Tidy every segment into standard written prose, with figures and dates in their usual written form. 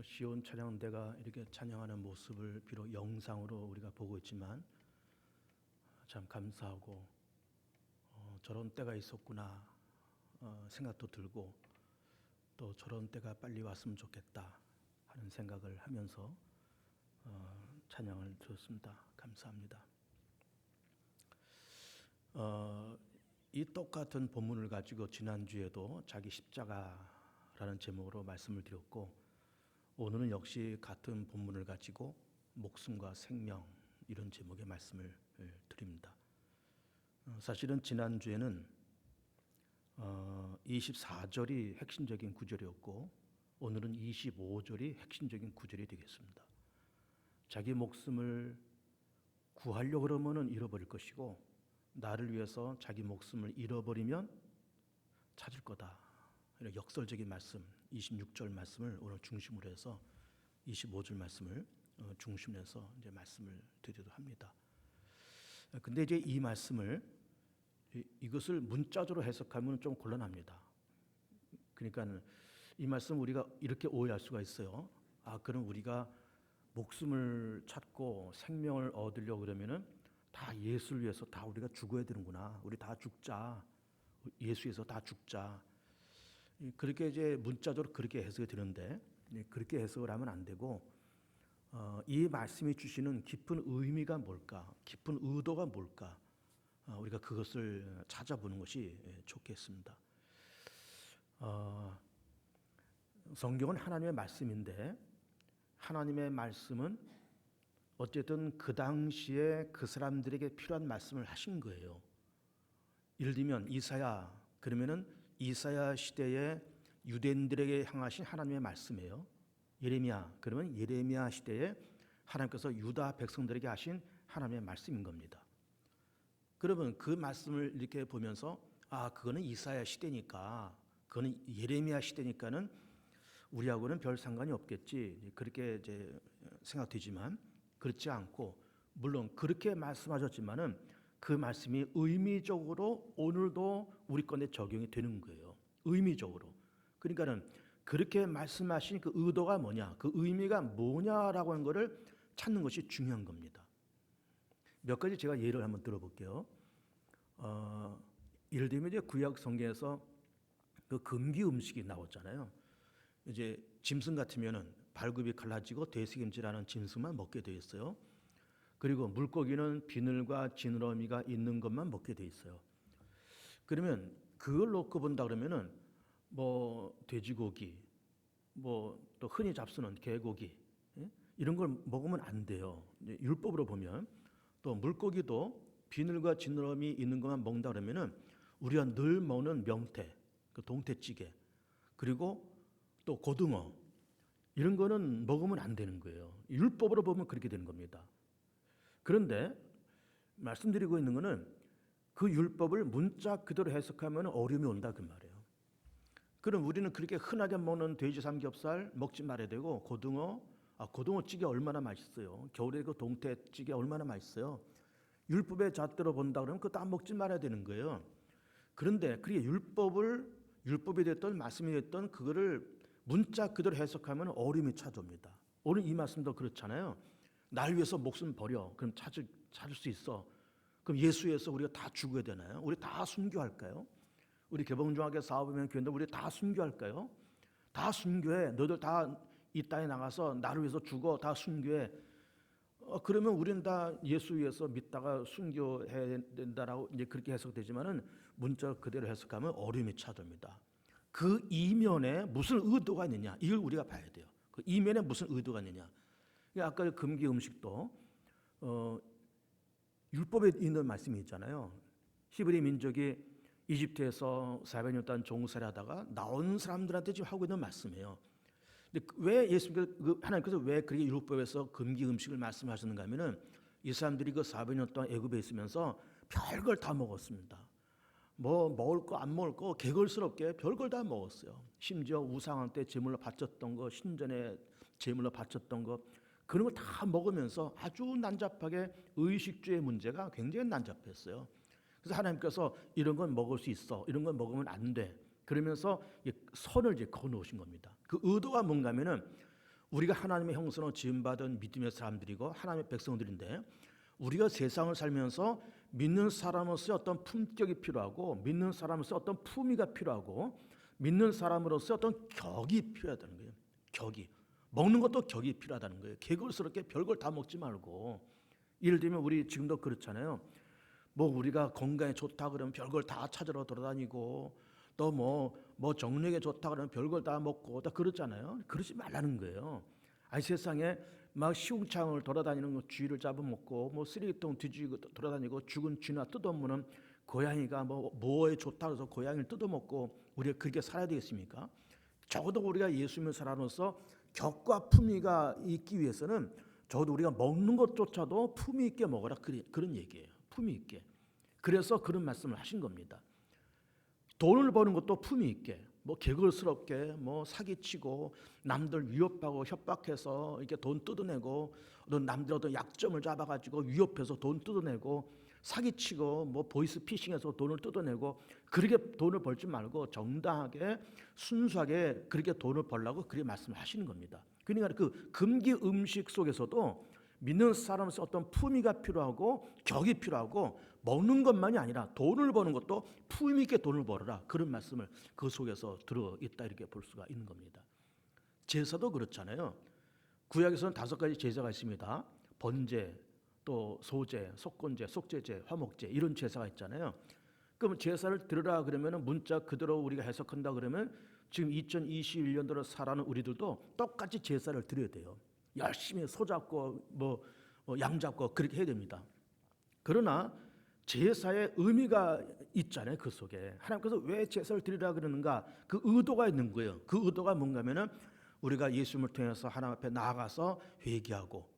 시온 찬양대가 이렇게 찬양하는 모습을 비록 영상으로 우리가 보고 있지만 참 감사하고 저런 때가 있었구나 생각도 들고 또 저런 때가 빨리 왔으면 좋겠다 하는 생각을 하면서 찬양을 들었습니다. 감사합니다. 이 똑같은 본문을 가지고 지난주에도 자기 십자가라는 제목으로 말씀을 드렸고 오늘은 역시 같은 본문을 가지고 목숨과 생명 이런 제목의 말씀을 드립니다. 사실은 지난주에는 24절이 핵심적인 구절이었고 오늘은 25절이 핵심적인 구절이 되겠습니다. 자기 목숨을 구하려고 그러면 잃어버릴 것이고 나를 위해서 자기 목숨을 잃어버리면 찾을 거다. 이런 역설적인 말씀 26절 말씀을 오늘 중심으로 해서 25절 말씀을 중심으로 해서 이제 말씀을 드리도록 합니다. 근데 이제 이 말씀을 이것을 문자적으로 해석하면 좀 곤란합니다. 그러니까 이 말씀 우리가 이렇게 오해할 수가 있어요. 그럼 우리가 목숨을 찾고 생명을 얻으려고 그러면은 다 예수를 위해서 다 우리가 죽어야 되는구나. 우리 다 죽자. 예수 위해서 다 죽자. 그렇게 이제 문자적으로 그렇게 해석이 되는데 그렇게 해석을 하면 안 되고 이 말씀이 주시는 깊은 의미가 뭘까? 깊은 의도가 뭘까? 우리가 그것을 찾아보는 것이 좋겠습니다. 성경은 하나님의 말씀인데 하나님의 말씀은 어쨌든 그 당시에 그 사람들에게 필요한 말씀을 하신 거예요. 예를 들면 이사야 그러면은 이사야 시대에 유대인들에게 향하신 하나님의 말씀이에요. 예레미야 그러면 예레미야 시대에 하나님께서 유다 백성들에게 하신 하나님의 말씀인 겁니다. 그러면 그 말씀을 이렇게 보면서 그거는 이사야 시대니까 그거는 예레미야 시대니까는 우리하고는 별 상관이 없겠지 그렇게 이제 생각되지만 그렇지 않고 물론 그렇게 말씀하셨지만은 그 말씀이 의미적으로 오늘도 우리 건에 적용이 되는 거예요. 의미적으로. 그러니까는 그렇게 말씀하신 그 의도가 뭐냐, 그 의미가 뭐냐라고 하는 것을 찾는 것이 중요한 겁니다. 몇 가지 제가 예를 한번 들어볼게요. 예를 들면 이제 구약 성경에서 그 금기 음식이 나왔잖아요. 이제 짐승 같으면은 발굽이 갈라지고 되새김질하는 짐승만 먹게 돼 있어요. 그리고 물고기는 비늘과 지느러미가 있는 것만 먹게 돼 있어요. 그러면 그걸 놓고 본다 그러면은 뭐 돼지고기, 뭐 또 흔히 잡수는 개고기 이런 걸 먹으면 안 돼요. 율법으로 보면 또 물고기도 비늘과 지느러미 있는 것만 먹는다 그러면은 우리가 늘 먹는 명태, 그 동태찌개 그리고 또 고등어 이런 거는 먹으면 안 되는 거예요. 율법으로 보면 그렇게 되는 겁니다. 그런데 말씀드리고 있는 것은 그 율법을 문자 그대로 해석하면 어려움이 온다 그 말이에요. 그럼 우리는 그렇게 흔하게 먹는 돼지 삼겹살 먹지 말아야 되고 고등어찌개 얼마나 맛있어요. 겨울에 그 동태찌개 얼마나 맛있어요. 율법의 잣대로 본다 그러면 그거 다 먹지 말아야 되는 거예요. 그런데 그게 율법이 됐던 말씀이 됐던 그거를 문자 그대로 해석하면 어려움이 찾아옵니다. 오늘 이 말씀도 그렇잖아요. 날 위해서 목숨 버려. 그럼 찾을 수 있어. 그럼 예수 위해서 우리가 다 죽어야 되나요? 우리 다 순교할까요? 우리 개봉중학교 사업하면 교회인데 우리 다 순교할까요? 다 순교해. 너희들 다 이 땅에 나가서 나를 위해서 죽어. 다 순교해. 그러면 우리는 다 예수 위해서 믿다가 순교해야 된다라고 이제 그렇게 해석되지만은 문자 그대로 해석하면 어려움이 찾아옵니다. 그 이면에 무슨 의도가 있느냐 이걸 우리가 봐야 돼요. 그 이면에 무슨 의도가 있느냐. 아까 금기 음식도 율법에 있는 말씀이 있잖아요. 히브리 민족이 이집트에서 400년 동안 종살이 하다가 나온 사람들한테 지금 하고 있는 말씀이에요. 근데 왜 하나님께서 왜 그렇게 율법에서 금기 음식을 말씀하셨는가 하면은 이 사람들이 그 400년 동안 애굽에 있으면서 별걸 다 먹었습니다. 뭐 먹을 거 안 먹을 거 개걸스럽게 별걸 다 먹었어요. 심지어 우상한 때 제물로 바쳤던 거, 신전에 제물로 바쳤던 거 그런 걸 다 먹으면서 아주 난잡하게 의식주의 문제가 굉장히 난잡했어요. 그래서 하나님께서 이런 건 먹을 수 있어, 이런 건 먹으면 안 돼. 그러면서 선을 이제 그어 놓으신 겁니다. 그 의도가 뭔가 하면은 우리가 하나님의 형상으로 지음받은 믿음의 사람들이고 하나님의 백성들인데 우리가 세상을 살면서 믿는 사람으로서의 어떤 품격이 필요하고 믿는 사람으로서의 어떤 품위가 필요하고 믿는 사람으로서의 어떤 격이 필요하다는 거예요. 격이. 먹는 것도 격이 필요하다는 거예요. 개걸스럽게 별걸 다 먹지 말고. 예를 들면 우리 지금도 그렇잖아요. 뭐 우리가 건강에 좋다 그러면 별걸 다 찾으러 돌아다니고 또 뭐 정력에 좋다 그러면 별걸 다 먹고 다 그렇잖아요. 그러지 말라는 거예요. 아니 세상에 막 시궁창을 돌아다니는 거 쥐를 잡아먹고 뭐 쓰레기통 뒤지고 돌아다니고 죽은 쥐나 뜯어먹는 고양이가 뭐에 좋다 그래서 고양이를 뜯어먹고 우리가 그렇게 살아야 되겠습니까? 적어도 우리가 예수님을 살아로서 격과 품위가 있기 위해서는 적어도 우리가 먹는 것조차도 품위 있게 먹어라 그런 얘기예요. 품위 있게. 그래서 그런 말씀을 하신 겁니다. 돈을 버는 것도 품위 있게, 뭐 개걸스럽게, 뭐 사기치고 남들 위협하고 협박해서 이렇게 돈 뜯어내고, 어떤 남들 어떤 약점을 잡아가지고 위협해서 돈 뜯어내고, 사기치고 뭐 보이스피싱해서 돈을 뜯어내고 그렇게 돈을 벌지 말고 정당하게 순수하게 그렇게 돈을 벌라고 그렇게 말씀을 하시는 겁니다. 그러니까 그 금기 음식 속에서도 믿는 사람으로서 어떤 품위가 필요하고 격이 필요하고 먹는 것만이 아니라 돈을 버는 것도 품위 있게 돈을 벌어라 그런 말씀을 그 속에서 들어있다 이렇게 볼 수가 있는 겁니다. 제사도 그렇잖아요. 구약에서는 5가지 제사가 있습니다. 번제, 또 소제, 속건제, 속죄제, 화목제 이런 제사가 있잖아요. 그럼 제사를 드리라 그러면 문자 그대로 우리가 해석한다 그러면 지금 2021년도로 살아가는 우리들도 똑같이 제사를 드려야 돼요. 열심히 소 잡고 양 잡고 그렇게 해야 됩니다. 그러나 제사의 의미가 있잖아요. 그 속에 하나님께서 왜 제사를 드리라 그러는가 그 의도가 있는 거예요. 그 의도가 뭔가 하면은 우리가 예수님을 통해서 하나님 앞에 나아가서 회개하고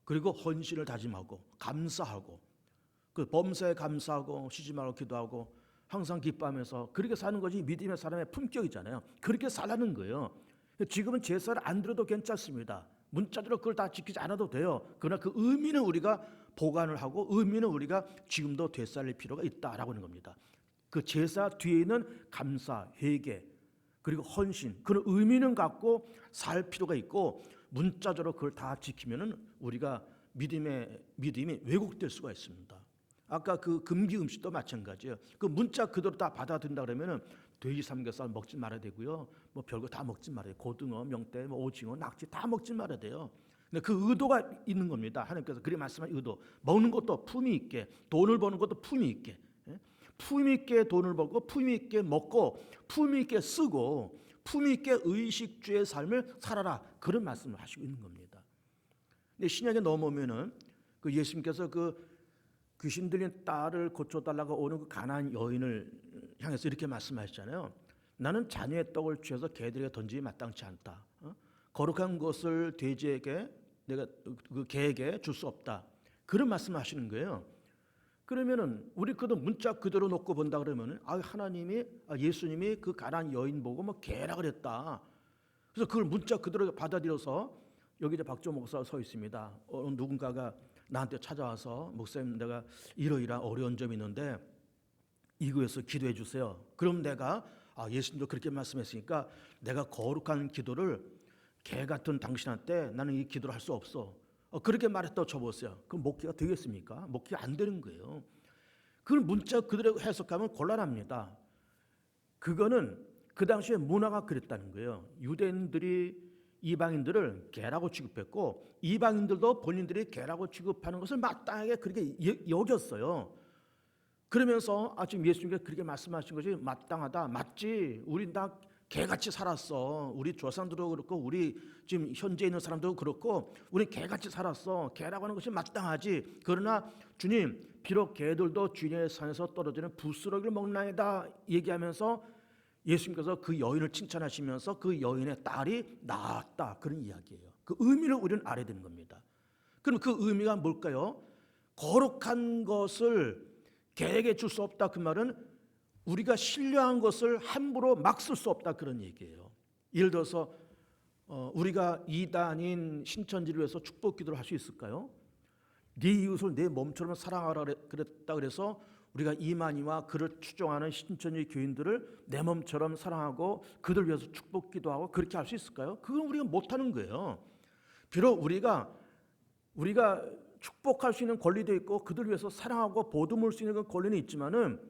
그리고 헌신을 다짐하고 감사하고 그 범사에 감사하고 쉬지 말고 기도하고 항상 기뻐하면서 그렇게 사는 것이 믿음의 사람의 품격이잖아요. 그렇게 살라는 거예요. 지금은 제사를 안 드려도 괜찮습니다. 문자대로 그걸 다 지키지 않아도 돼요. 그러나 그 의미는 우리가 보관을 하고 의미는 우리가 지금도 되살릴 필요가 있다라고 하는 겁니다. 그 제사 뒤에 있는 감사, 회개 그리고 헌신 그런 의미는 갖고 살 필요가 있고 문자적으로 그걸 다 지키면은 우리가 믿음이 왜곡될 수가 있습니다. 아까 그 금기 음식도 마찬가지예요. 그 문자 그대로 다 받아들인다 그러면은 돼지 삼겹살 먹지 말아야 되고요. 뭐 별거 다 먹지 말아야 돼요. 고등어, 명태, 오징어, 낙지 다 먹지 말아야 돼요. 근데 그 의도가 있는 겁니다. 하나님께서 그렇게 말씀한 의도. 먹는 것도 품위 있게, 돈을 버는 것도 품위 있게. 품위 있게 돈을 벌고 품위 있게 먹고 품위 있게 쓰고 품위 있게 의식주의 삶을 살아라. 그런 말씀을 하시고 있는 겁니다. 근데 신약에 넘어오면은 그 예수님께서 그 귀신 들린 딸을 고쳐달라고 오는 그 가나안 여인을 향해서 이렇게 말씀하시잖아요. 나는 자녀의 떡을 취해서 개들에게 던지기 마땅치 않다. 거룩한 것을 돼지에게 내가 그 개에게 줄 수 없다. 그런 말씀을 하시는 거예요. 그러면은 우리 그도 문자 그대로 놓고 본다 그러면은 예수님이 그 가나안 여인 보고 뭐 개라 그랬다. 그래서 그걸 문자 그대로 받아들여서 여기 이제 박조 목사가 서 있습니다. 누군가가 나한테 찾아와서 목사님 내가 이러이러한 어려운 점이 있는데 이거에서 기도해 주세요. 그럼 내가 예수님도 그렇게 말씀했으니까 내가 거룩한 기도를 개 같은 당신한테 나는 이 기도를 할 수 없어. 그렇게 말했다고 쳐보세요. 그럼 목회가 되겠습니까? 목회가 안 되는 거예요. 그걸 문자 그대로 해석하면 곤란합니다. 그거는 그 당시에 문화가 그랬다는 거예요. 유대인들이 이방인들을 개라고 취급했고 이방인들도 본인들이 개라고 취급하는 것을 마땅하게 그렇게 여겼어요. 그러면서 지금 예수님께서 그렇게 말씀하신 것이 마땅하다. 맞지. 우린 다 개같이 살았어. 우리 조상들도 그렇고 우리 지금 현재 있는 사람도 그렇고 우리 개같이 살았어. 개라고 하는 것이 마땅하지. 그러나 주님 비록 개들도 주인의 산에서 떨어지는 부스러기를 먹나이다 얘기하면서 예수님께서 그 여인을 칭찬하시면서 그 여인의 딸이 낳았다. 그런 이야기예요. 그 의미를 우리는 알아야 되는 겁니다. 그럼 그 의미가 뭘까요? 거룩한 것을 개에게 줄 수 없다. 그 말은 우리가 신뢰한 것을 함부로 막 쓸 수 없다. 그런 얘기예요. 예를 들어서 우리가 이단인 신천지를 위해서 축복 기도를 할 수 있을까요? 네 이웃을 내 몸처럼 사랑하라 그랬다 그래서 우리가 이만희와 그를 추종하는 신천지 교인들을 내 몸처럼 사랑하고 그들 위해서 축복 기도하고 그렇게 할 수 있을까요? 그건 우리가 못하는 거예요. 비록 우리가 축복할 수 있는 권리도 있고 그들 위해서 사랑하고 보듬을 수 있는 그 권리는 있지만은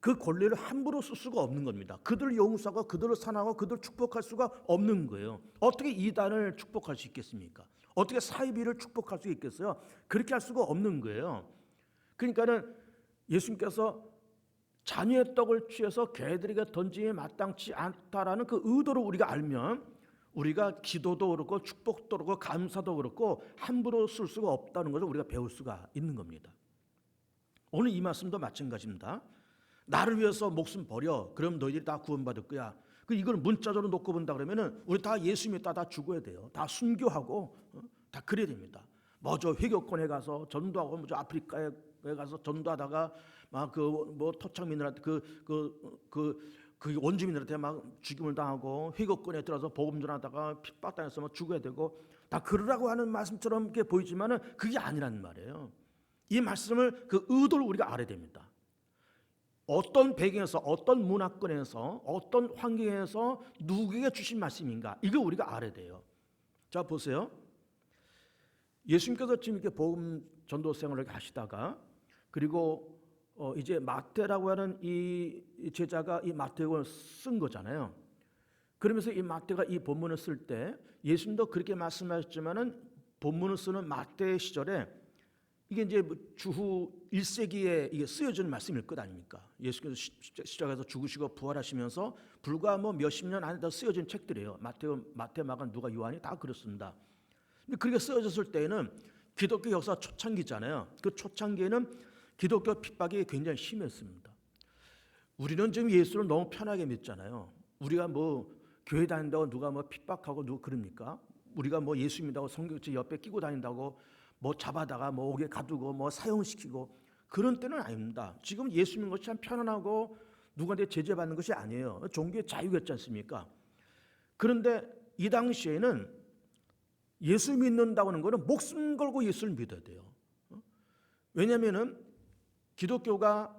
그 권리를 함부로 쓸 수가 없는 겁니다. 그들을 용서하고 그들을 사랑하고 그들을 축복할 수가 없는 거예요. 어떻게 이단을 축복할 수 있겠습니까? 어떻게 사이비를 축복할 수 있겠어요? 그렇게 할 수가 없는 거예요. 그러니까는 예수님께서 자녀의 떡을 취해서 개들에게 던짐이 마땅치 않다라는 그 의도를 우리가 알면 우리가 기도도 그렇고 축복도 그렇고 감사도 그렇고 함부로 쓸 수가 없다는 것을 우리가 배울 수가 있는 겁니다. 오늘 이 말씀도 마찬가지입니다. 나를 위해서 목숨 버려. 그럼 너희들이 다 구원받을 거야. 이걸 문자적으로 놓고 본다 그러면은 우리 다 예수 믿다 다 죽어야 돼요. 다 순교하고 다 그래야 됩니다. 저 회교권에 가서 전도하고 저 아프리카에 가서 전도하다가 막 그 토착민들한테 그 원주민들한테 막 죽임을 당하고 회교권에 들어서 복음 전하다가 핍박당해서 막 죽어야 되고 다 그러라고 하는 말씀처럼 이렇게 보이지만은 그게 아니란 말이에요. 이 말씀을 그 의도를 우리가 알아야 됩니다. 어떤 배경에서 어떤 문화권에서 어떤 환경에서 누구에게 주신 말씀인가 이거 우리가 알아야 돼요. 자 보세요. 예수님께서 지금 이렇게 복음 전도 생활을 하시다가 그리고 이제 마태라고 하는 이 제자가 이 마태복음을 쓴 거잖아요. 그러면서 이 마태가 이 본문을 쓸 때 예수님도 그렇게 말씀하셨지만은 본문을 쓰는 마태 시절에 이게 이제 주후 1세기에 이게 쓰여지는 말씀일 것 아닙니까? 예수께서 시작해서 죽으시고 부활하시면서 불과 몇십 년 안에 다 쓰여진 책들이에요. 마태, 마가, 누가, 요한이 다 그렇습니다. 근데 그렇게 쓰여졌을 때에는 기독교 역사 초창기잖아요. 그 초창기에는 기독교 핍박이 굉장히 심했습니다. 우리는 지금 예수를 너무 편하게 믿잖아요. 우리가 교회 다닌다고 누가 핍박하고 누가 그럽니까? 우리가 예수 믿다고 성경책 옆에 끼고 다닌다고 잡아다가 옥에 가두고 사형시키고 그런 때는 아닙니다. 지금 예수 믿는 것이 참 편안하고 누구한테 제재받는 것이 아니에요. 종교의 자유였지 않습니까? 그런데 이 당시에는 예수 믿는다고 하는 것은 목숨 걸고 예수를 믿어야 돼요. 왜냐하면은 기독교가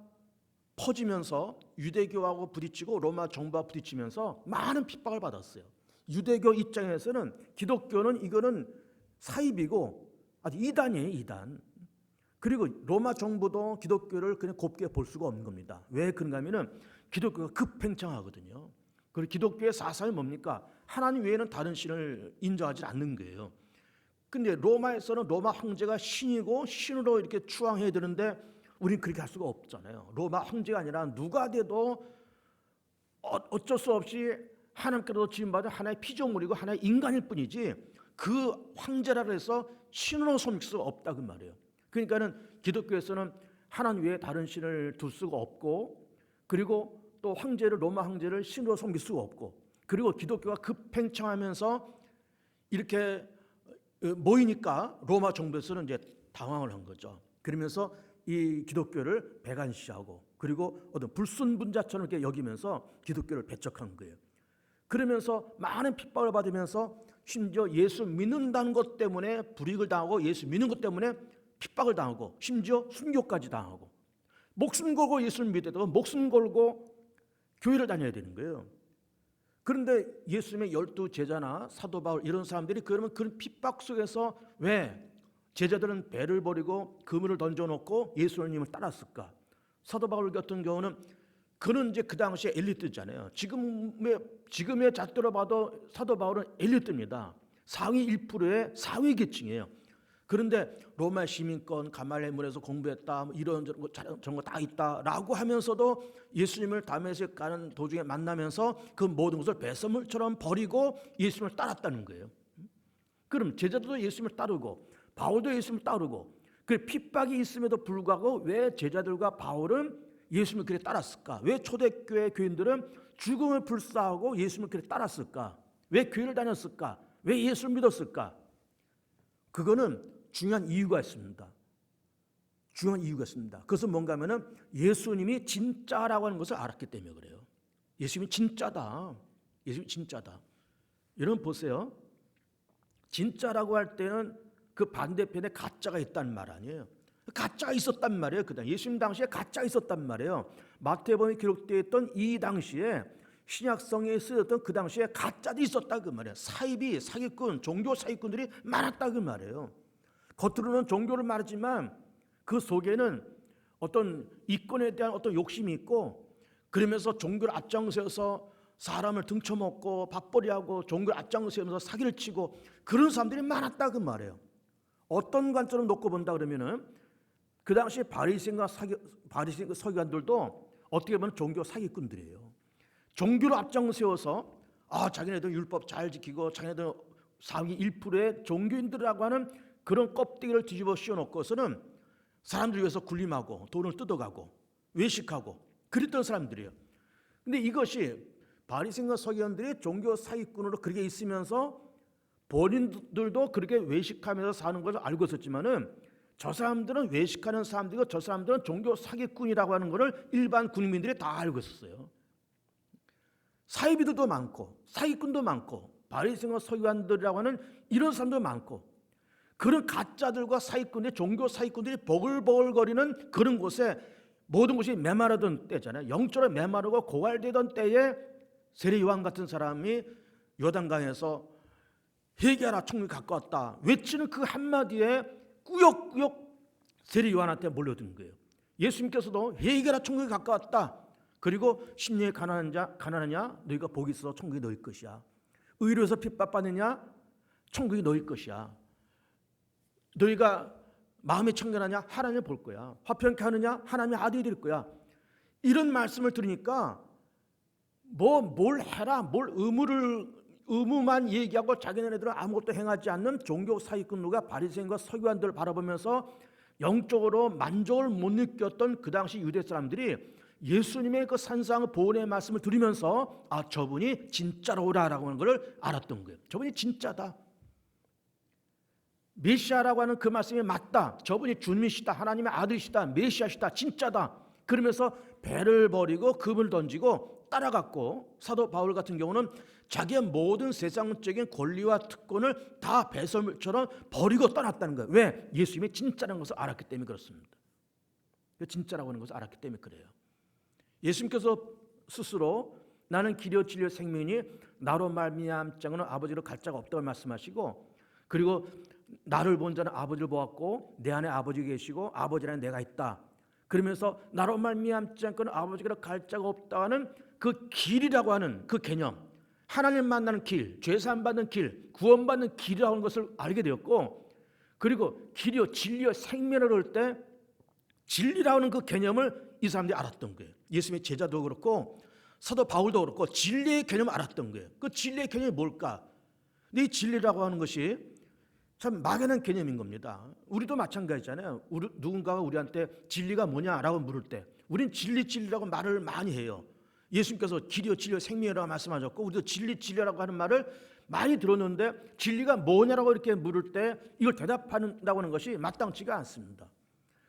퍼지면서 유대교하고 부딪히고 로마 정부와 부딪히면서 많은 핍박을 받았어요. 유대교 입장에서는 기독교는 이거는 사입이고 아주 이단이에요, 이단. 그리고 로마 정부도 기독교를 그냥 곱게 볼 수가 없는 겁니다. 왜 그런가 하면은 기독교가 급팽창하거든요. 그리고 기독교의 사상이 뭡니까? 하나님 외에는 다른 신을 인정하지 않는 거예요. 근데 로마에서는 로마 황제가 신이고 신으로 이렇게 추앙해야 되는데 우리는 그렇게 할 수가 없잖아요. 로마 황제가 아니라 누가 돼도 어쩔 수 없이 하나님께로 지음받은 하나의 피조물이고 하나의 인간일 뿐이지 그 황제라고 해서 신으로 섬길 수가 없다 그 말이에요. 그러니까는 기독교에서는 하나님 외에 다른 신을 둘 수가 없고 그리고 또 로마 황제를 신으로 섬길 수가 없고 그리고 기독교가 급팽창하면서 이렇게 모이니까 로마 정부에서는 이제 당황을 한 거죠. 그러면서 이 기독교를 배관시하고 그리고 어떤 불순분자처럼 이렇게 여기면서 기독교를 배척한 거예요. 그러면서 많은 핍박을 받으면서 심지어 예수 믿는다는 것 때문에 불이익을 당하고 예수 믿는 것 때문에 핍박을 당하고 심지어 순교까지 당하고 목숨 걸고 예수를 믿어도 목숨 걸고 교회를 다녀야 되는 거예요. 그런데 예수님의 12 제자나 사도 바울 이런 사람들이 그러면 그런 핍박 속에서 왜 제자들은 배를 버리고 그물을 던져놓고 예수님을 따랐을까? 사도 바울 같은 경우는 그는 이제 그 당시에 엘리트잖아요. 지금의 잣대로 봐도 사도 바울은 엘리트입니다. 상위 1%의 상위 계층이에요. 그런데 로마 시민권 가말레몬에서 공부했다 이런 저런 거 다 있다라고 하면서도 예수님을 다메섹 가는 도중에 만나면서 그 모든 것을 배설물처럼 버리고 예수님을 따랐다는 거예요. 그럼 제자들도 예수님을 따르고 바울도 예수님을 따르고 그 핍박이 있음에도 불구하고 왜 제자들과 바울은 예수님을 그렇게 따랐을까? 왜 초대교회 교인들은 죽음을 불사하고 예수님을 그렇게 따랐을까? 왜 교회를 다녔을까? 왜 예수를 믿었을까? 그거는 중요한 이유가 있습니다. 중요한 이유가 있습니다. 그것은 뭔가 하면은 예수님이 진짜라고 하는 것을 알았기 때문에 그래요. 예수님이 진짜다. 예수님이 진짜다. 여러분 보세요. 진짜라고 할 때는 그 반대편에 가짜가 있다는 말 아니에요. 가짜가 있었단 말이에요. 예수님 당시에 가짜가 있었단 말이에요. 마태복음에 기록되어 있던 이 당시에 신약성에 쓰였던 그 당시에 가짜도 있었다 그 말이에요. 사입이 사기꾼, 종교 사기꾼들이 많았다 그 말이에요. 겉으로는 종교를 말하지만 그 속에는 어떤 이권에 대한 어떤 욕심이 있고, 그러면서 종교를 앞장서서 사람을 등쳐먹고 밥벌이하고 종교를 앞장서면서 사기를 치고 그런 사람들이 많았다 그 말이에요. 어떤 관점으로 놓고 본다 그러면은 그 당시 바리새인과 서기관들도 어떻게 보면 종교 사기꾼들이에요. 종교를 앞장세워서 자기네들 율법 잘 지키고 자기네들 상위 1%의 종교인들이라고 하는 그런 껍데기를 뒤집어 씌워놓고서는 사람들 위해서 군림하고 돈을 뜯어가고 외식하고 그랬던 사람들이에요. 근데 이것이 바리새인과 서기관들이 종교 사기꾼으로 그렇게 있으면서 본인들도 그렇게 외식하면서 사는 것을 알고 있었지만은 저 사람들은 외식하는 사람들이고 저 사람들은 종교 사기꾼이라고 하는 것을 일반 국민들이 다 알고 있었어요. 사이비들도 많고 사기꾼도 많고 바리새인과 서기관들이라고 하는 이런 사람도 많고, 그런 가짜들과 사기꾼들이, 종교 사기꾼들이 버글버글거리는 그런 곳에 모든 것이 메마르던 때잖아요. 영적으로 메마르고 고갈되던 때에 세례 요한 같은 사람이 요단강에서 회개하라 천국이 가까웠다 외치는 그 한마디에 꾸역꾸역 세례 요한한테 몰려든 거예요. 예수님께서도 회개하라 천국이 가까웠다, 그리고 심령이 가난하냐 너희가 복이 있어 천국이 너희 것이야, 의로해서 핍박받느냐 천국이 너희 것이야, 너희가 마음이 청결하냐 하나님을 볼 거야, 화평케 하느냐 하나님의 아들이 될 거야. 이런 말씀을 들으니까 뭘 해라, 뭘 의무만 얘기하고 자기네들은 아무것도 행하지 않는 종교 사기꾼들과 바리새인과 서기관들을 바라보면서 영적으로 만족을 못 느꼈던 그 당시 유대 사람들이 예수님의 그 산상의 보온의 말씀을 들으면서 저분이 진짜로 오라라고 하는 것을 알았던 거예요. 저분이 진짜다, 메시아라고 하는 그 말씀이 맞다, 저분이 주님이시다, 하나님의 아들이시다, 메시아시다, 진짜다. 그러면서 배를 버리고 금을 던지고 따라갔고, 사도 바울 같은 경우는 자기의 모든 세상적인 권리와 특권을 다 배설물처럼 버리고 떠났다는 거예요. 왜? 예수님이 진짜라는 것을 알았기 때문에 그렇습니다. 진짜라고 하는 것을 알았기 때문에 그래요. 예수님께서 스스로 나는 길이요 진리요 생명이니 나로 말미암지 않고는 아버지로 갈 자가 없다고 말씀하시고, 그리고 나를 본 자는 아버지를 보았고 내 안에 아버지 계시고 아버지 안에 내가 있다. 그러면서 나로 말미암지 않고는 아버지로 갈 자가 없다는 그 길이라고 하는 그 개념, 하나님 만나는 길, 죄사함 받는 길, 구원받는 길이라고 하는 것을 알게 되었고, 그리고 길이요 진리요 생명을 할 때 진리라고 하는 그 개념을 이 사람들이 알았던 거예요. 예수님의 제자도 그렇고 사도 바울도 그렇고 진리의 개념을 알았던 거예요. 그 진리의 개념이 뭘까? 근데 이 진리라고 하는 것이 참 막연한 개념인 겁니다. 우리도 마찬가지잖아요. 누군가가 우리한테 진리가 뭐냐라고 물을 때 우린 진리라고 말을 많이 해요. 예수님께서 길이요 진리요 생명이라고 말씀하셨고 우리도 진리라고 하는 말을 많이 들었는데 진리가 뭐냐라고 이렇게 물을 때 이걸 대답한다고 하는 것이 마땅치가 않습니다.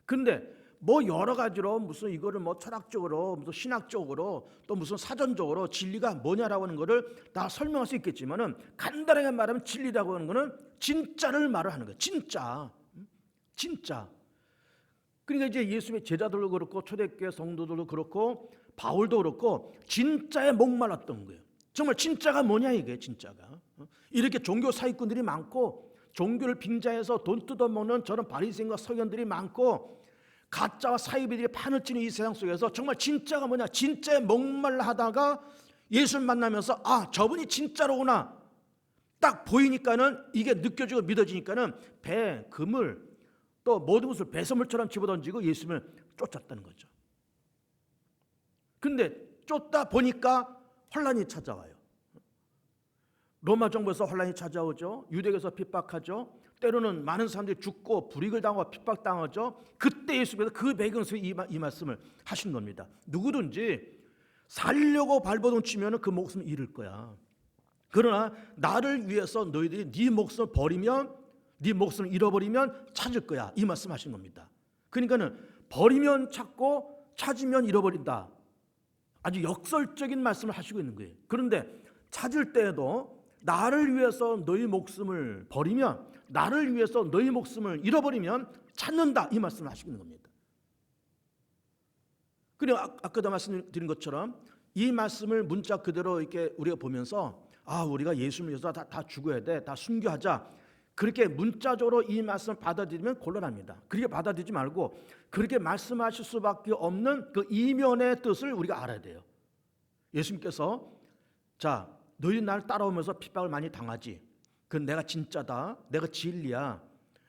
그런데 여러 가지로 무슨 이거를 철학적으로 무슨 신학적으로 또 무슨 사전적으로 진리가 뭐냐라고 하는 거를 다 설명할 수 있겠지만은 간단하게 말하면 진리라고 하는 거는 진짜를 말을 하는 거예요. 진짜. 그러니까 이제 예수님의 제자들도 그렇고 초대교회 성도들도 그렇고 바울도 그렇고 진짜에 목말랐던 거예요. 정말 진짜가 뭐냐 이게 진짜가. 이렇게 종교 사기꾼들이 많고 종교를 빙자해서 돈 뜯어먹는 저런 바리새인과 서기관들이 많고 가짜와 사이비들이 판을 치는 이 세상 속에서 정말 진짜가 뭐냐, 진짜에 목말라 하다가 예수를 만나면서 저분이 진짜로구나 딱 보이니까는 이게 느껴지고 믿어지니까는 배, 금을 또 모든 것을 배설물처럼 집어던지고 예수님을 쫓았다는 거죠. 근데 쫓다 보니까 혼란이 찾아와요. 로마 정부에서 혼란이 찾아오죠. 유대교에서 핍박하죠. 때로는 많은 사람들이 죽고 불이익을 당하고 핍박당하죠. 그때 예수님께서 그 배경에서 이 말씀을 하신 겁니다. 누구든지 살려고 발버둥 치면 그 목숨을 잃을 거야. 그러나 나를 위해서 너희들이 네 목숨을 버리면, 네 목숨을 잃어버리면 찾을 거야. 이 말씀하신 겁니다. 그러니까는 버리면 찾고 찾으면 잃어버린다. 아주 역설적인 말씀을 하시고 있는 거예요. 그런데 찾을 때에도 나를 위해서 너희 목숨을 버리면, 나를 위해서 너희 목숨을 잃어버리면 찾는다. 이 말씀을 하시고 있는 겁니다. 그리고 아까도 말씀드린 것처럼 이 말씀을 문자 그대로 이렇게 우리가 보면서 우리가 예수를 위해서 다 죽어야 돼, 다 순교하자, 그렇게 문자적으로 이 말씀을 받아들이면 곤란합니다. 그렇게 받아들이지 말고 그렇게 말씀하실 수밖에 없는 그 이면의 뜻을 우리가 알아야 돼요. 예수님께서 자, 너희 나를 따라오면서 핍박을 많이 당하지. 그건 내가 진짜다, 내가 진리야,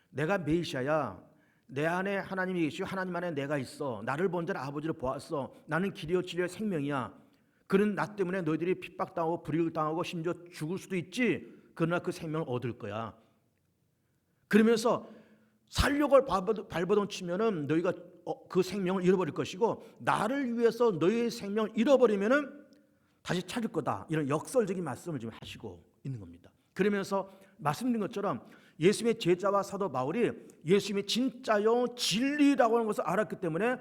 내가 메시아야, 내 안에 하나님이 계시고 하나님 안에 내가 있어, 나를 본 자는 아버지를 보았어, 나는 길이요 진리요 생명이야. 그런 나 때문에 너희들이 핍박당하고 불이익을 당하고 심지어 죽을 수도 있지. 그러나 그 생명을 얻을 거야. 그러면서 살려고 발버둥 치면은 너희가 그 생명을 잃어버릴 것이고, 나를 위해서 너희의 생명을 잃어버리면은 다시 찾을 거다. 이런 역설적인 말씀을 지금 하시고 있는 겁니다. 그러면서 말씀드린 것처럼 예수님의 제자와 사도 바울이 예수님이 진짜요 진리라고 하는 것을 알았기 때문에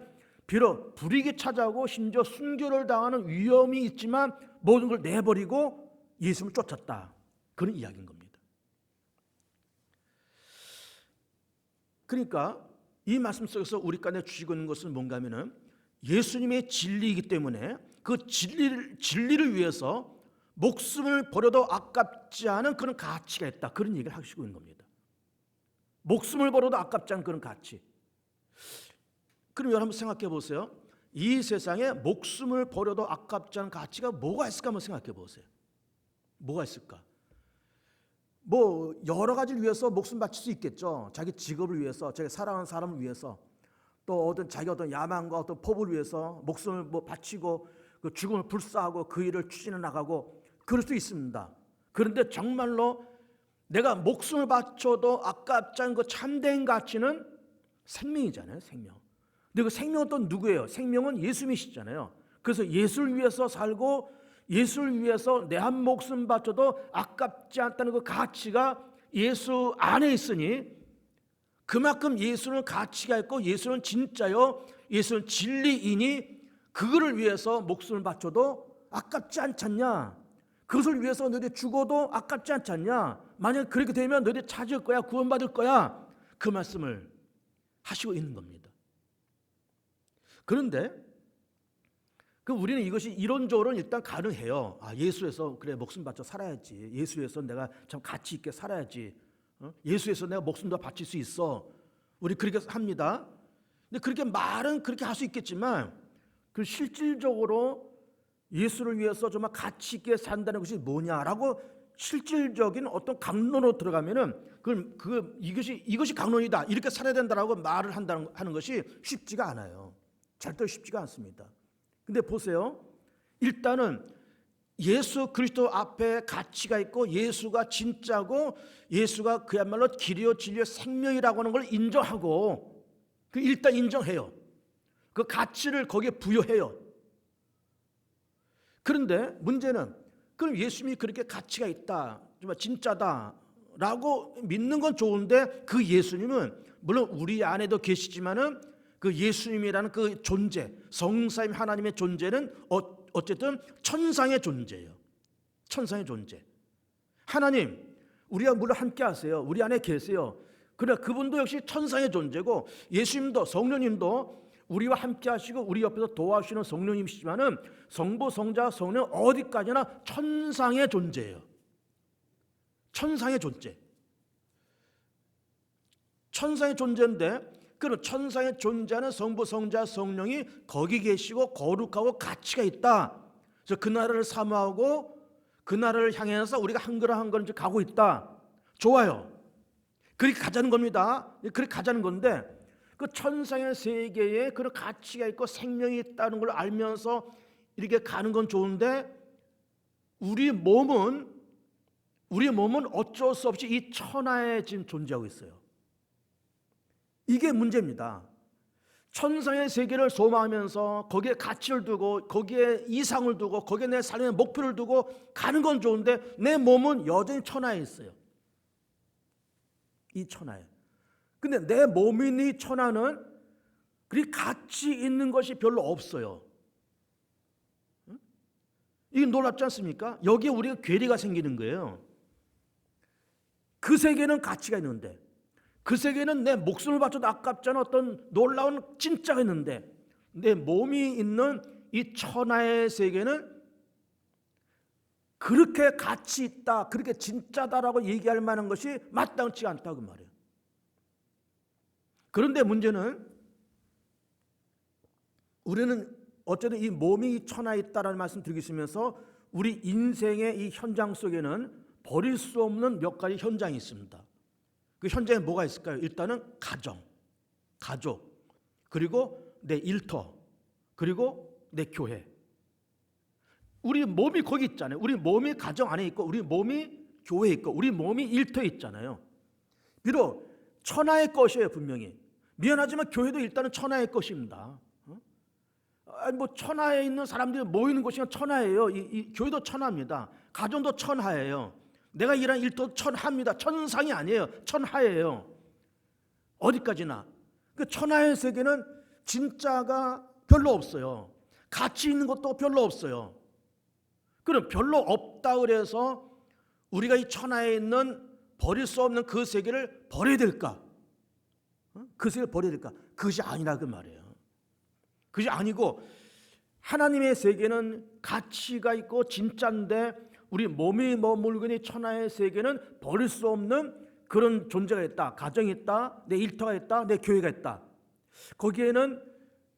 비록 불이익이 찾아오고 심지어 순교를 당하는 위험이 있지만 모든 걸 내버리고 예수님을 쫓았다. 그런 이야기인 겁니다. 그러니까 이 말씀 속에서 우리 간에 주시고 있는 것은 뭔가 하면은 예수님의 진리이기 때문에 그 진리를 위해서 목숨을 버려도 아깝지 않은 그런 가치가 있다. 그런 얘기를 하시고 있는 겁니다. 목숨을 버려도 아깝지 않은 그런 가치. 그럼 여러분 생각해 보세요. 이 세상에 목숨을 버려도 아깝지 않은 가치가 뭐가 있을까 한번 생각해 보세요. 뭐가 있을까? 뭐 여러 가지를 위해서 목숨 바칠 수 있겠죠. 자기 직업을 위해서, 자기 사랑하는 사람을 위해서, 또 자기 야망과 어떤 포부를 위해서 목숨을 바치고 그 죽음을 불사하고 그 일을 추진해 나가고 그럴 수 있습니다. 그런데 정말로 내가 목숨을 바쳐도 아깝지 않은 그 참된 가치는 생명이잖아요. 생명. 근데 그 생명은 또 누구예요? 생명은 예수님이시잖아요. 그래서 예수를 위해서 살고 예수를 위해서 내 한 목숨 바쳐도 아깝지 않다는 그 가치가 예수 안에 있으니 그만큼 예수는 가치가 있고 예수는 진짜요, 예수는 진리이니 그거를 위해서 목숨을 바쳐도 아깝지 않잖냐. 그것을 위해서 너희들 죽어도 아깝지 않잖냐. 만약 그렇게 되면 너희들 찾을 거야, 구원받을 거야. 그 말씀을 하시고 있는 겁니다. 그런데 우리는 이것이 이론적으로는 일단 가능해요. 예수에서 그래 목숨 바쳐 살아야지. 예수에서 내가 참 가치 있게 살아야지. 예수에서 내가 목숨도 바칠 수 있어. 우리 그렇게 합니다. 근데 그렇게 말은 그렇게 할 수 있겠지만 그 실질적으로 예수를 위해서 정말 가치 있게 산다는 것이 뭐냐라고 실질적인 어떤 강론으로 들어가면은 이것이 강론이다. 이렇게 살아야 된다라고 말을 하는 것이 쉽지가 않아요. 절대 쉽지가 않습니다. 근데 보세요. 일단은 예수 그리스도 앞에 가치가 있고 예수가 진짜고 예수가 그야말로 길이요 진리요 생명이라고 하는 걸 인정하고 일단 인정해요. 그 가치를 거기에 부여해요. 그런데 문제는 그럼 예수님이 그렇게 가치가 있다, 정말 진짜다라고 믿는 건 좋은데 그 예수님은 물론 우리 안에도 계시지만은 그 예수님이라는 그 존재, 성삼위 하나님의 존재는 어쨌든 천상의 존재예요. 천상의 존재. 하나님, 우리와 물론 함께 하세요. 우리 안에 계세요. 그러나 그분도 역시 천상의 존재고 예수님도 성령님도 우리와 함께 하시고 우리 옆에서 도와주시는 성령님이시지만은 성부, 성자, 성령 어디까지나 천상의 존재예요. 천상의 존재. 천상의 존재인데 그런 천상에 존재하는 성부, 성자, 성령이 거기 계시고 거룩하고 가치가 있다. 그래서 그 나라를 사모하고 그 나라를 향해서 우리가 한 걸음 한 걸음 가고 있다. 좋아요. 그렇게 가자는 겁니다. 그렇게 가자는 건데 그 천상의 세계에 그런 가치가 있고 생명이 있다는 걸 알면서 이렇게 가는 건 좋은데 우리 몸은 어쩔 수 없이 이 천하에 지금 존재하고 있어요. 이게 문제입니다. 천상의 세계를 소망하면서 거기에 가치를 두고 거기에 이상을 두고 거기에 내 삶의 목표를 두고 가는 건 좋은데 내 몸은 여전히 천하에 있어요. 이 천하에. 근데 내 몸이 있는 이 천하는 그리 가치 있는 것이 별로 없어요. 이게 놀랍지 않습니까? 여기에 우리가 괴리가 생기는 거예요. 그 세계는 가치가 있는데 그 세계는 내 목숨을 바쳐도 아깝지 않은 어떤 놀라운 진짜가 있는데 내 몸이 있는 이 천하의 세계는 그렇게 가치 있다, 그렇게 진짜다라고 얘기할 만한 것이 마땅치 않다 그 말이에요. 그런데 문제는 우리는 어쨌든 이 몸이 천하에 있다라는 말씀 드리고 있으면서 우리 인생의 이 현장 속에는 버릴 수 없는 몇 가지 현장이 있습니다. 그 현장에 뭐가 있을까요? 일단은 가족, 그리고 내 일터, 그리고 내 교회. 우리 몸이 거기 있잖아요. 우리 몸이 가정 안에 있고, 우리 몸이 교회에 있고, 우리 몸이 일터에 있잖아요. 비록 천하의 것이에요, 분명히. 미안하지만 교회도 일단은 천하의 것입니다. 뭐 천하에 있는 사람들이 모이는 곳이 천하예요. 이 교회도 천하입니다. 가정도 천하예요. 내가 일하는 일도 천하입니다. 천상이 아니에요. 천하예요. 어디까지나. 그 천하의 세계는 진짜가 별로 없어요. 가치 있는 것도 별로 없어요. 그럼 별로 없다 그래서 우리가 이 천하에 있는 버릴 수 없는 그 세계를 버려야 될까? 그 세계를 버려야 될까? 그것이 아니라 그 말이에요. 그것이 아니고 하나님의 세계는 가치가 있고 진짜인데 우리 몸이 머물고 있는 천하의 세계는 버릴 수 없는 그런 존재가 있다. 가정이 있다. 내 일터가 있다. 내 교회가 있다. 거기에는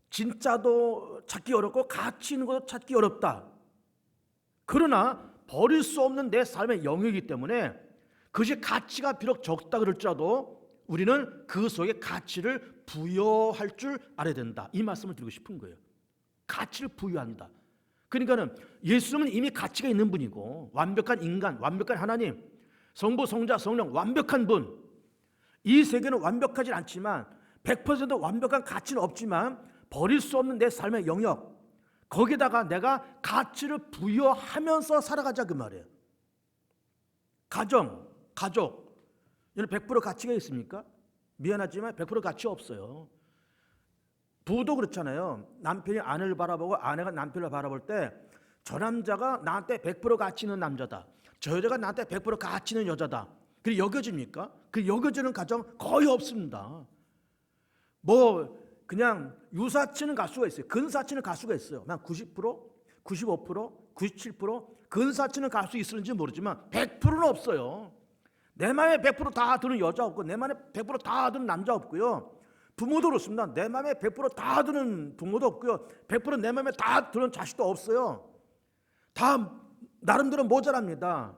진짜도 찾기 어렵고 가치 있는 것도 찾기 어렵다. 그러나 버릴 수 없는 내 삶의 영역이기 때문에 그것이 가치가 비록 적다 그럴지라도 우리는 그 속에 가치를 부여할 줄 알아야 된다. 이 말씀을 드리고 싶은 거예요. 가치를 부여한다. 그러니까는 예수님은 이미 가치가 있는 분이고 완벽한 인간, 완벽한 하나님, 성부, 성자, 성령 완벽한 분. 이 세계는 완벽하진 않지만 100% 완벽한 가치는 없지만 버릴 수 없는 내 삶의 영역, 거기다가 내가 가치를 부여하면서 살아가자 그 말이에요. 가족 이는 100% 가치가 있습니까? 미안하지만 100% 가치 없어요. 부부도 그렇잖아요. 남편이 아내를 바라보고 아내가 남편을 바라볼 때 저 남자가 나한테 100% 가치 있는 남자다, 저 여자가 나한테 100% 가치 있는 여자다, 그게 여겨집니까? 그 여겨지는 가정 거의 없습니다. 뭐 그냥 유사치는 갈 수가 있어요. 근사치는 갈 수가 있어요. 그냥 90%, 95%, 97% 근사치는 갈 수 있을지 모르지만 100%는 없어요. 내 마음에 100%다 드는 여자 없고 내 마음에 100%다 드는 남자 없고요. 부모도 그렇습니다. 내 마음에 100%다 드는 부모도 없고요. 100% 내 마음에 다 드는 자식도 없어요. 다 나름대로 모자랍니다.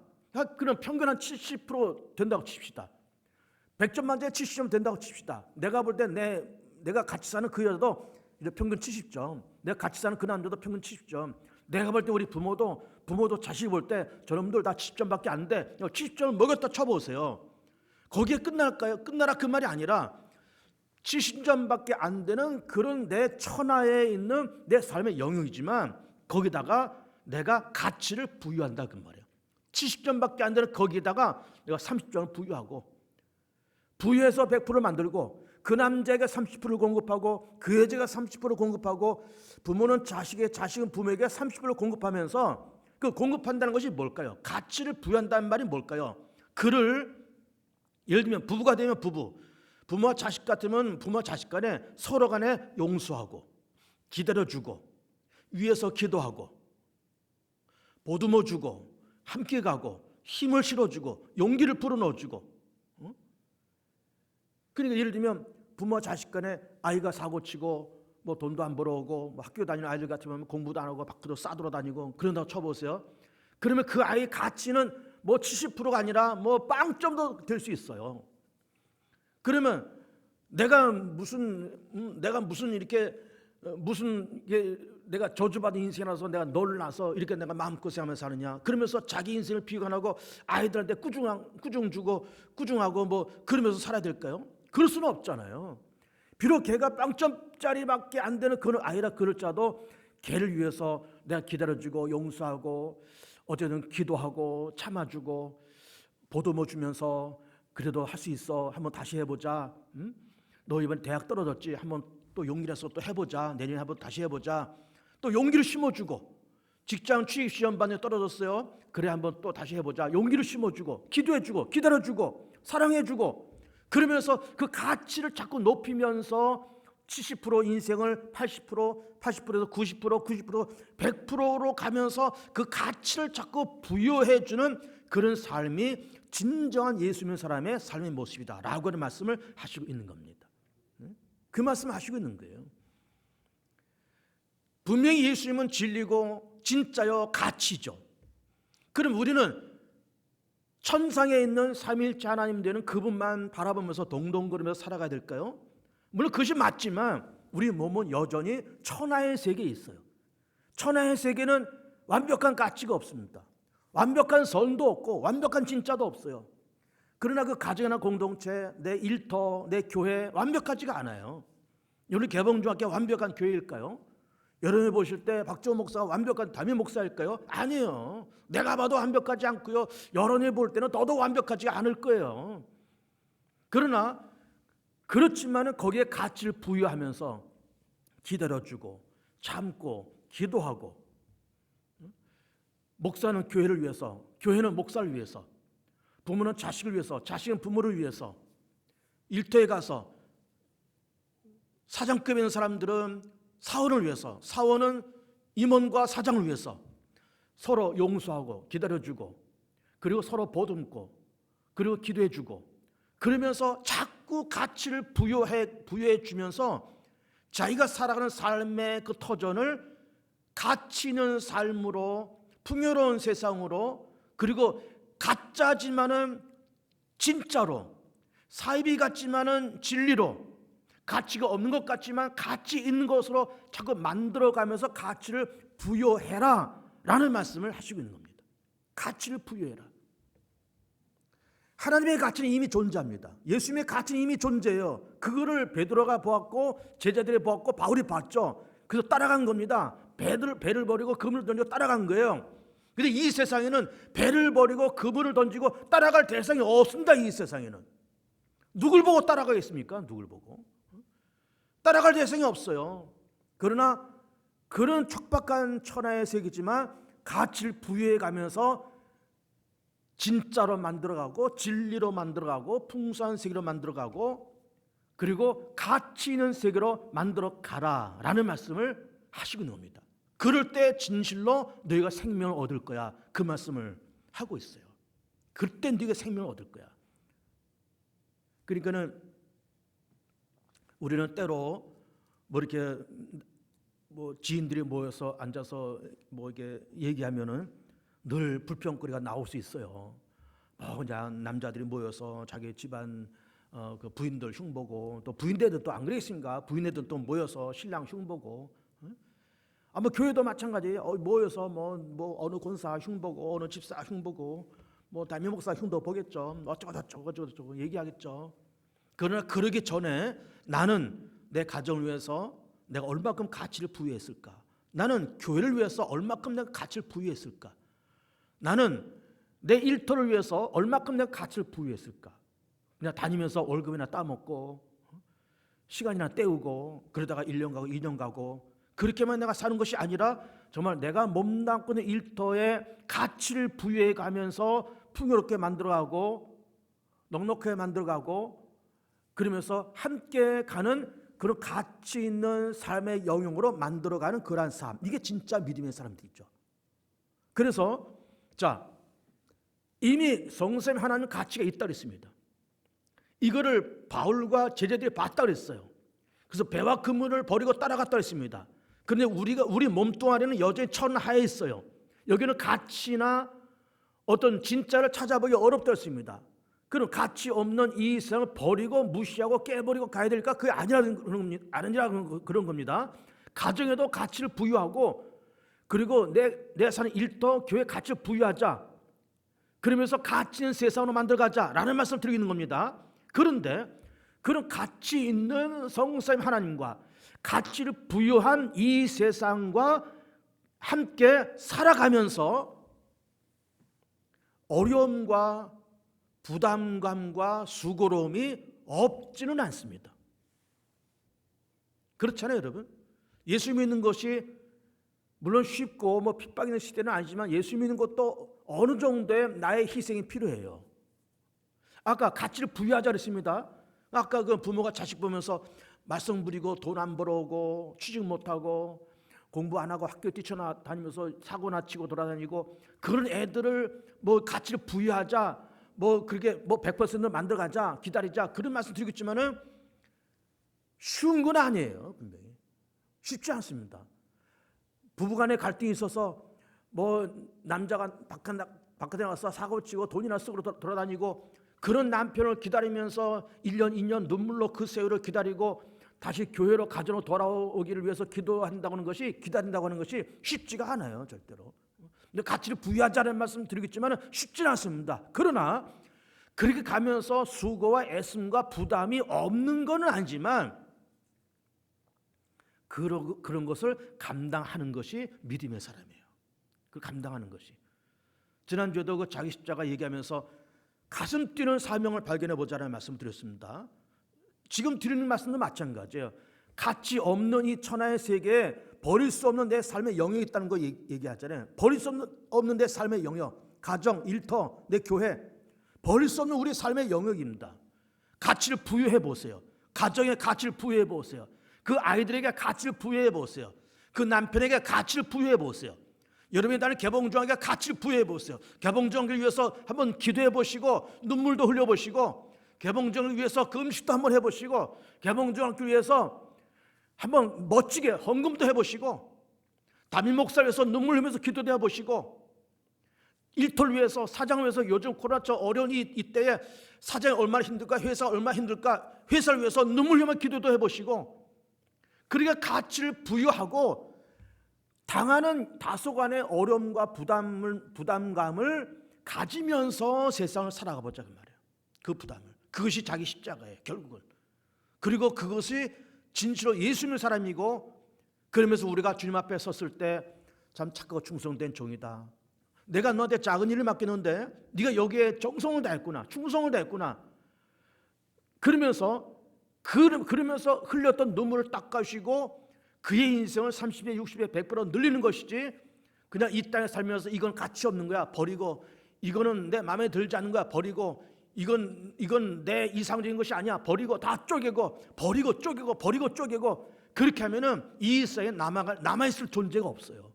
그럼 평균 한 70% 된다고 칩시다. 100점 만점에 70점 된다고 칩시다. 내가 볼 때 내가 같이 사는 그 여자도 평균 70점, 내가 같이 사는 그 남자도 평균 70점, 내가 볼 때 우리 부모도 자식이 볼 때 저놈들 다 70점밖에 안 돼, 70점을 먹였다 쳐보세요. 거기에 끝날까요? 끝나라 그 말이 아니라 70점밖에 안 되는 그런 내 천하에 있는 내 삶의 영역이지만 거기다가 내가 가치를 부여한다 그 말이에요. 70점밖에 안 되는 거기에다가 내가 30점을 부여해서 100%를 만들고 그 남자에게 30%를 공급하고 그 여자가 30%를 공급하고 부모는 자식의, 자식은 부모에게 30%를 공급하면서 그 공급한다는 것이 뭘까요? 가치를 부여한다는 말이 뭘까요? 그를 예를 들면 부부가 되면 부모와 자식 같으면 부모와 자식 간에 서로 간에 용서하고 기다려주고 위에서 기도하고 보듬어 주고 함께 가고 힘을 실어주고 용기를 불어넣어주고. 그러니까 예를 들면 부모와 자식 간에 아이가 사고치고 뭐 돈도 안 벌어오고 뭐 학교 다니는 아이들 같으면 공부도 안 하고 밖으로 싸돌아 다니고 그런다고 쳐보세요. 그러면 그 아이의 가치는 뭐 70%가 아니라 뭐 빵점도 될 수 있어요. 그러면 내가 내가 저주받은 인생이라서 내가 너를 낳아서 이렇게 내가 마음고생하면서 사느냐, 그러면서 자기 인생을 비관하고 아이들한테 꾸중 주고 꾸중하고 뭐 그러면서 살아야 될까요? 그럴 수는 없잖아요. 비록 걔가 빵점짜리밖에 안 되는 그런 아이라 그럴지라도 걔를 위해서 내가 기다려주고 용서하고 어쨌든 기도하고 참아주고 보듬어 주면서 그래도 할 수 있어, 한번 다시 해보자, 너 이번 대학 떨어졌지, 한번 또 용기 내서 또 해보자, 내년에 한번 다시 해보자, 또 용기를 심어주고 직장 취업 시험 반에 떨어졌어요, 그래 한번 또 다시 해보자, 용기를 심어주고 기도해주고 기다려주고 사랑해주고 그러면서 그 가치를 자꾸 높이면서 70% 인생을 80%, 80%에서 90%, 90%, 100%로 가면서 그 가치를 자꾸 부여해 주는 그런 삶이 진정한 예수 믿는 사람의 삶의 모습이다라고 하는 말씀을 하시고 있는 겁니다. 그 말씀을 하시고 있는 거예요. 분명히 예수님은 진리고 진짜요 가치죠. 그럼 우리는 천상에 있는 삼위일체 하나님 되는 그분만 바라보면서 동동거리면서 살아가야 될까요? 물론 그것이 맞지만 우리 몸은 여전히 천하의 세계에 있어요. 천하의 세계는 완벽한 가치가 없습니다. 완벽한 선도 없고 완벽한 진짜도 없어요. 그러나 그 가정이나 공동체, 내 일터, 내 교회 완벽하지가 않아요. 우리 개봉중학교 완벽한 교회일까요? 여러분이 보실 때 박정호 목사가 완벽한 담임 목사일까요? 아니에요. 내가 봐도 완벽하지 않고요. 여러분이 볼 때는 더더욱 완벽하지 않을 거예요. 그러나 그렇지만은 거기에 가치를 부여하면서 기다려주고 참고 기도하고, 목사는 교회를 위해서, 교회는 목사를 위해서, 부모는 자식을 위해서, 자식은 부모를 위해서, 일터에 가서 사장급에 있는 사람들은 사원을 위해서, 사원은 임원과 사장을 위해서 서로 용서하고 기다려주고, 그리고 서로 보듬고, 그리고 기도해주고, 그러면서 자꾸 가치를 부여해 주면서 자기가 살아가는 삶의 그 터전을 가치 있는 삶으로, 풍요로운 세상으로, 그리고 가짜지만은 진짜로, 사이비 같지만은 진리로, 가치가 없는 것 같지만 가치 있는 것으로 자꾸 만들어가면서 가치를 부여해라 라는 말씀을 하시고 있는 겁니다. 가치를 부여해라. 하나님의 가치는 이미 존재합니다. 예수님의 가치는 이미 존재해요. 그거를 베드로가 보았고 제자들이 보았고 바울이 봤죠. 그래서 따라간 겁니다. 배를 버리고 그물을 던지고 따라간 거예요. 근데 이 세상에는 배를 버리고 그물을 던지고 따라갈 대상이 없습니다. 이 세상에는. 누굴 보고 따라가겠습니까? 누굴 보고? 따라갈 대상이 없어요. 그러나 그런 촉박한 천하의 세계지만 가치를 부여해 가면서 진짜로 만들어가고 진리로 만들어가고 풍성한 세계로 만들어가고, 그리고 가치 있는 세계로 만들어가라 라는 말씀을 하시고 있는 겁니다. 그럴 때 진실로 너희가 생명을 얻을 거야, 그 말씀을 하고 있어요. 그때 너희가 생명을 얻을 거야. 그러니까는 우리는 때로 이렇게 지인들이 모여서 앉아서 이렇게 얘기하면은 늘 불평거리가 나올 수 있어요. 그냥 남자들이 모여서 자기 집안 그 부인들 흉보고, 또 부인네들 또 안 그랬습니까? 부인네들 또 모여서 신랑 흉보고, 교회도 마찬가지예요. 모여서 어느 권사 흉보고, 어느 집사 흉보고, 담임 목사 흉도 보겠죠. 어쩌고 얘기하겠죠. 그러나 그러기 전에 나는 내 가정을 위해서 내가 얼마큼 가치를 부여했을까? 나는 교회를 위해서 얼마큼 내가 가치를 부여했을까? 나는 내 일터를 위해서 얼마큼 내가 가치를 부여했을까? 그냥 다니면서 월급이나 따먹고 시간이나 때우고 그러다가 1년 가고 2년 가고 그렇게만 내가 사는 것이 아니라 정말 내가 몸담고 있는 일터에 가치를 부여해 가면서 풍요롭게 만들어가고 넉넉하게 만들어가고, 그러면서 함께 가는 그런 가치 있는 삶의 영역으로 만들어가는 그러한 삶, 이게 진짜 믿음의 사람들이죠. 그래서 이미 성삼위 하나님 가치가 있다 그랬습니다. 이거를 바울과 제자들이 봤다 그랬어요. 그래서 배와 그물을 버리고 따라갔다 그랬습니다. 그런데 우리 몸뚱아리는 여전히 천하에 있어요. 여기는 가치나 어떤 진짜를 찾아보기 어렵다 했습니다. 그럼 가치 없는 이 세상을 버리고 무시하고 깨버리고 가야 될까? 그게 아니라는 그런 겁니다. 가정에도 가치를 부여하고, 그리고 내 사는 일터, 교회 가치를 부여하자. 그러면서 가치 있는 세상으로 만들어가자라는 말씀을 드리고 있는 겁니다. 그런데 그런 가치 있는 성삼위 하나님과 가치를 부여한 이 세상과 함께 살아가면서 어려움과 부담감과 수고로움이 없지는 않습니다. 그렇잖아요, 여러분. 예수 믿는 것이 물론 쉽고 핍박 있는 시대는 아니지만 예수 믿는 것도 어느 정도의 나의 희생이 필요해요. 아까 가치를 부여하자 그랬습니다. 아까 그 부모가 자식 보면서 말썽 부리고 돈 안 벌어오고 취직 못하고 공부 안 하고 학교 뛰쳐다니면서 사고나 치고 돌아다니고 그런 애들을 뭐 가치를 부여하자, 뭐 그렇게 뭐 100% 만들어가자, 기다리자, 그런 말씀 드리겠지만은 쉬운 건 아니에요. 분명히 쉽지 않습니다. 부부간에 갈등이 있어서 뭐 남자가 바깥에 나가서 사고 치고 돈이나 쓰고 돌아다니고 그런 남편을 기다리면서 1년 2년 눈물로 그 세월을 기다리고 다시 교회로 가정으로 돌아오기를 위해서 기도한다고 하는 것이, 기다린다고 하는 것이 쉽지가 않아요. 절대로. 근데 가치를 부여하자는 말씀 드리겠지만 쉽지는 않습니다. 그러나 그렇게 가면서 수고와 애씀과 부담이 없는 건 아니지만 그런 것을 감당하는 것이 믿음의 사람이에요. 그 감당하는 것이. 지난주에도 그 자기 십자가 얘기하면서 가슴 뛰는 사명을 발견해 보자는 말씀 드렸습니다. 지금 드리는 말씀도 마찬가지예요. 가치 없는 이 천하의 세계에 버릴 수 없는 내 삶의 영역이 있다는 거 얘기하잖아요. 버릴 수 없는 내 삶의 영역, 가정, 일터, 내 교회, 버릴 수 없는 우리 삶의 영역입니다. 가치를 부여해 보세요. 가정에 가치를 부여해 보세요. 그 아이들에게 가치를 부여해 보세요. 그 남편에게 가치를 부여해 보세요. 여러분이 다른 개봉중앙에게 가치를 부여해 보세요. 개봉중앙을 위해서 한번 기도해 보시고 눈물도 흘려 보시고 개봉중앙을 위해서 그 음식도 한번 해보시고 개봉중앙을 위해서 한번 멋지게 헌금도 해보시고 담임 목사를 위해서 눈물 흘리면서 기도도 해보시고 일터를 위해서, 사장을 위해서, 요즘 코로나 어려운 이때에 사장이 얼마나 힘들까, 회사가 얼마나 힘들까, 회사를 위해서 눈물 흘리면서 기도도 해보시고 그러니까 가치를 부여하고 당하는 다소간의 어려움과 부담감을 가지면서 세상을 살아가 보자 그 말이에요. 그 부담을. 그것이 자기 십자가예요. 결국은. 그리고 그것이 진실로 예수님의 사람이고 그러면서 우리가 주님 앞에 섰을 때 참 착하고 충성된 종이다. 내가 너한테 작은 일을 맡겼는데 네가 여기에 정성을 다했구나. 충성을 다했구나. 그러면서 흘렸던 눈물을 닦아주시고 그의 인생을 30에 60에 100% 늘리는 것이지 그냥 이 땅에 살면서 이건 가치 없는 거야 버리고 이거는 내 마음에 들지 않는 거야 버리고 이건 내 이상적인 것이 아니야 버리고 다 쪼개고 버리고 쪼개고 그렇게 하면은 이 세상에 남아있을 존재가 없어요.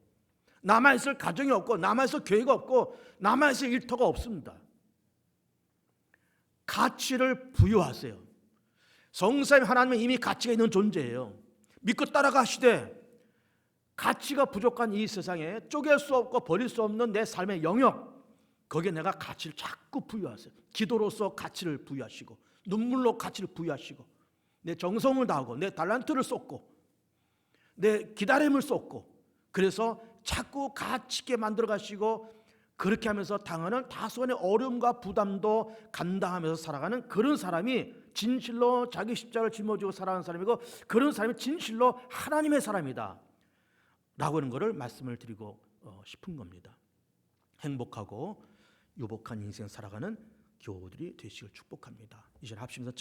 남아있을 가정이 없고 남아있을 교회가 없고 남아있을 일터가 없습니다. 가치를 부여하세요. 성삼위 하나님은 이미 가치가 있는 존재예요. 믿고 따라가시되 가치가 부족한 이 세상에 쪼갤 수 없고 버릴 수 없는 내 삶의 영역 거기에 내가 가치를 자꾸 부여하세요. 기도로서 가치를 부여하시고 눈물로 가치를 부여하시고 내 정성을 다하고 내 달란트를 쏟고 내 기다림을 쏟고 그래서 자꾸 가치 있게 만들어 가시고 그렇게 하면서 당하는 다소간의 어려움과 부담도 감당하면서 살아가는 그런 사람이 진실로 자기 십자가를 짊어지고 살아가는 사람이고 그런 사람이 진실로 하나님의 사람이다 라고 하는 것을 말씀을 드리고 싶은 겁니다. 행복하고 유복한 인생 살아가는 교우들이 되시길 축복합니다. 이제 합심에서